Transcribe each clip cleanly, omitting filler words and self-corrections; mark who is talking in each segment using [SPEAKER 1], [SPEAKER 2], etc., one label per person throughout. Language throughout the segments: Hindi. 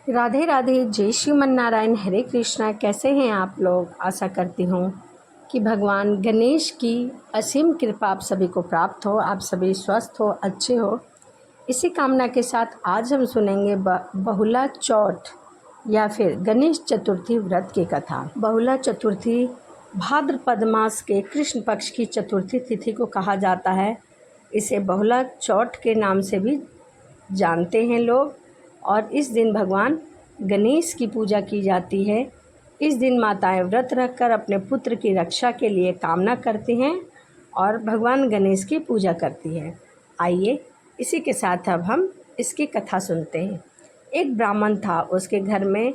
[SPEAKER 1] राधे राधे, जय श्रीमन नारायण, हरे कृष्णा। कैसे हैं आप लोग? आशा करती हूँ कि भगवान गणेश की असीम कृपा आप सभी को प्राप्त हो, आप सभी स्वस्थ हो, अच्छे हो। इसी कामना के साथ आज हम सुनेंगे बहुला चौथ या फिर गणेश चतुर्थी व्रत की कथा। बहुला चतुर्थी भाद्रपद मास के कृष्ण पक्ष की चतुर्थी तिथि को कहा जाता है। इसे बहुला चौथ के नाम से भी जानते हैं लोग। और इस दिन भगवान गणेश की पूजा की जाती है। इस दिन माताएं व्रत रखकर अपने पुत्र की रक्षा के लिए कामना करती हैं और भगवान गणेश की पूजा करती हैं। आइए इसी के साथ अब हम इसकी कथा सुनते हैं। एक ब्राह्मण था, उसके घर में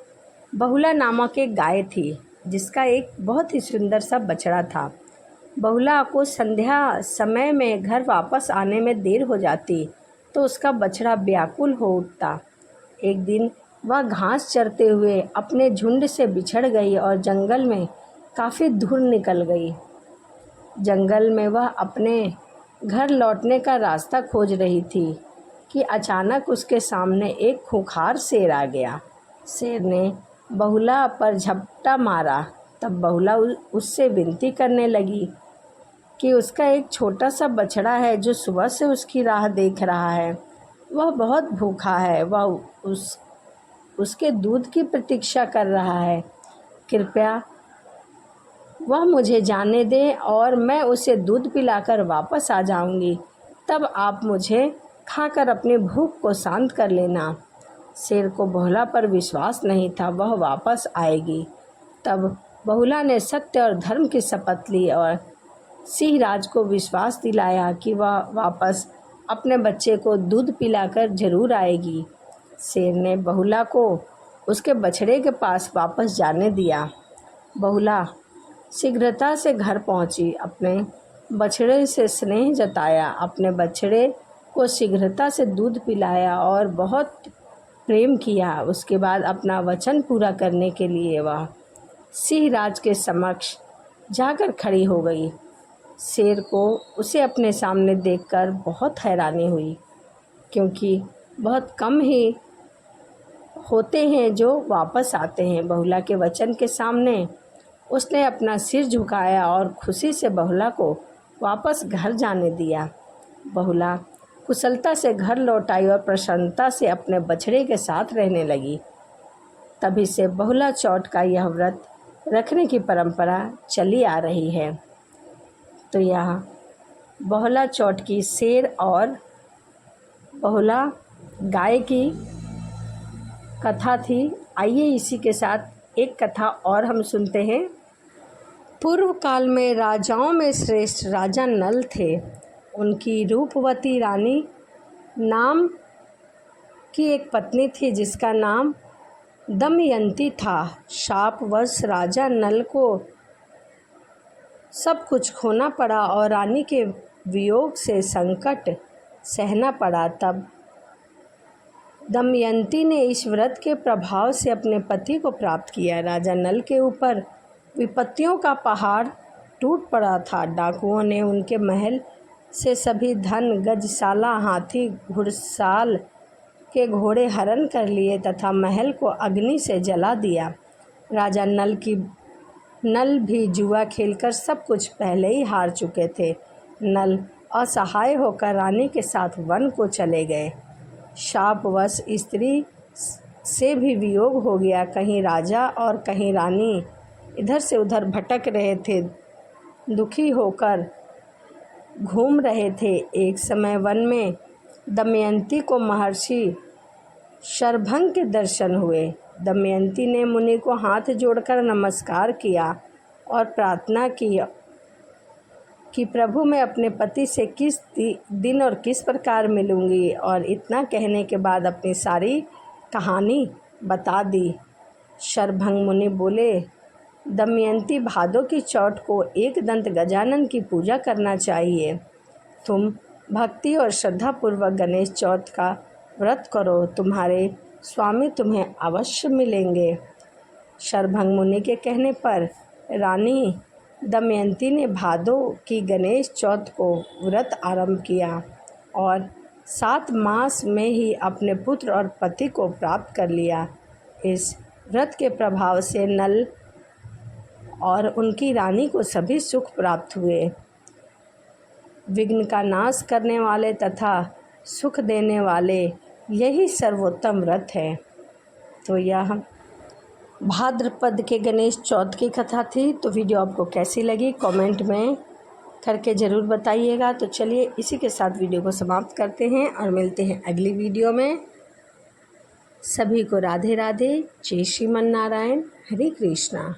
[SPEAKER 1] बहुला नामक एक गाय थी जिसका एक बहुत ही सुंदर सा बछड़ा था। बहुला को संध्या समय में घर वापस आने में देर हो जाती तो उसका बछड़ा व्याकुल हो उठता। एक दिन वह घास चरते हुए अपने झुंड से बिछड़ गई और जंगल में काफ़ी दूर निकल गई। जंगल में वह अपने घर लौटने का रास्ता खोज रही थी कि अचानक उसके सामने एक खूंखार शेर आ गया। शेर ने बहुला पर झपटा मारा। तब बहुला उससे विनती करने लगी कि उसका एक छोटा सा बछड़ा है जो सुबह से उसकी राह देख रहा है। वह बहुत भूखा है, वह उसके दूध की प्रतीक्षा कर रहा है। कृपया वह मुझे जाने दें और मैं उसे दूध पिलाकर वापस आ जाऊंगी। तब आप मुझे खाकर अपनी भूख को शांत कर लेना। शेर को बहुला पर विश्वास नहीं था, वह वापस आएगी। तब बहुला ने सत्य और धर्म की शपथ ली और सिंह राज को विश्वास दिलाया कि वह वापस अपने बच्चे को दूध पिलाकर जरूर आएगी। शेर ने बहुला को उसके बछड़े के पास वापस जाने दिया। बहुला शीघ्रता से घर पहुंची, अपने बछड़े से स्नेह जताया, अपने बछड़े को शीघ्रता से दूध पिलाया और बहुत प्रेम किया। उसके बाद अपना वचन पूरा करने के लिए वह सिंह राज के समक्ष जाकर खड़ी हो गई। शेर को उसे अपने सामने देखकर बहुत हैरानी हुई, क्योंकि बहुत कम ही होते हैं जो वापस आते हैं। बहुला के वचन के सामने उसने अपना सिर झुकाया और खुशी से बहुला को वापस घर जाने दिया। बहुला कुशलता से घर लौट आई और प्रसन्नता से अपने बछड़े के साथ रहने लगी। तभी से बहुला चौथ का यह व्रत रखने की परंपरा चली आ रही है। तो यह बहुला चौथ की शेर और बहुला गाय की कथा थी। आइए इसी के साथ एक कथा और हम सुनते हैं। पूर्व काल में राजाओं में श्रेष्ठ राजा नल थे। उनकी रूपवती रानी नाम की एक पत्नी थी जिसका नाम दमयंती था। शापवश राजा नल को सब कुछ खोना पड़ा और रानी के वियोग से संकट सहना पड़ा। तब दमयंती ने इस व्रत के प्रभाव से अपने पति को प्राप्त किया। राजा नल के ऊपर विपत्तियों का पहाड़ टूट पड़ा था। डाकुओं ने उनके महल से सभी धन, गजशाला, हाथी, घुड़साल के घोड़े हरण कर लिए तथा महल को अग्नि से जला दिया। राजा नल भी जुआ खेलकर सब कुछ पहले ही हार चुके थे। नल असहाय होकर रानी के साथ वन को चले गए। शापवश स्त्री से भी वियोग हो गया। कहीं राजा और कहीं रानी इधर से उधर भटक रहे थे, दुखी होकर घूम रहे थे। एक समय वन में दमयंती को महर्षि शरभंग के दर्शन हुए। दमयंती ने मुनि को हाथ जोड़कर नमस्कार किया और प्रार्थना की कि प्रभु मैं अपने पति से किस दिन और किस प्रकार मिलूंगी। और इतना कहने के बाद अपनी सारी कहानी बता दी। शरभंग मुनि बोले, दमयंती, भादों की चौथ को एक दंत गजानन की पूजा करना चाहिए। तुम भक्ति और श्रद्धा पूर्वक गणेश चौथ का व्रत करो, तुम्हारे स्वामी तुम्हें अवश्य मिलेंगे। शरभंग मुनि के कहने पर रानी दमयंती ने भादों की गणेश चौथ को व्रत आरंभ किया और 7 मास में ही अपने पुत्र और पति को प्राप्त कर लिया। इस व्रत के प्रभाव से नल और उनकी रानी को सभी सुख प्राप्त हुए। विघ्न का नाश करने वाले तथा सुख देने वाले यही सर्वोत्तम व्रत है। तो यह भाद्रपद के गणेश चौथ की कथा थी। तो वीडियो आपको कैसी लगी कमेंट में करके ज़रूर बताइएगा। तो चलिए इसी के साथ वीडियो को समाप्त करते हैं और मिलते हैं अगली वीडियो में। सभी को राधे राधे, जय श्रीमन नारायण, हरे कृष्णा।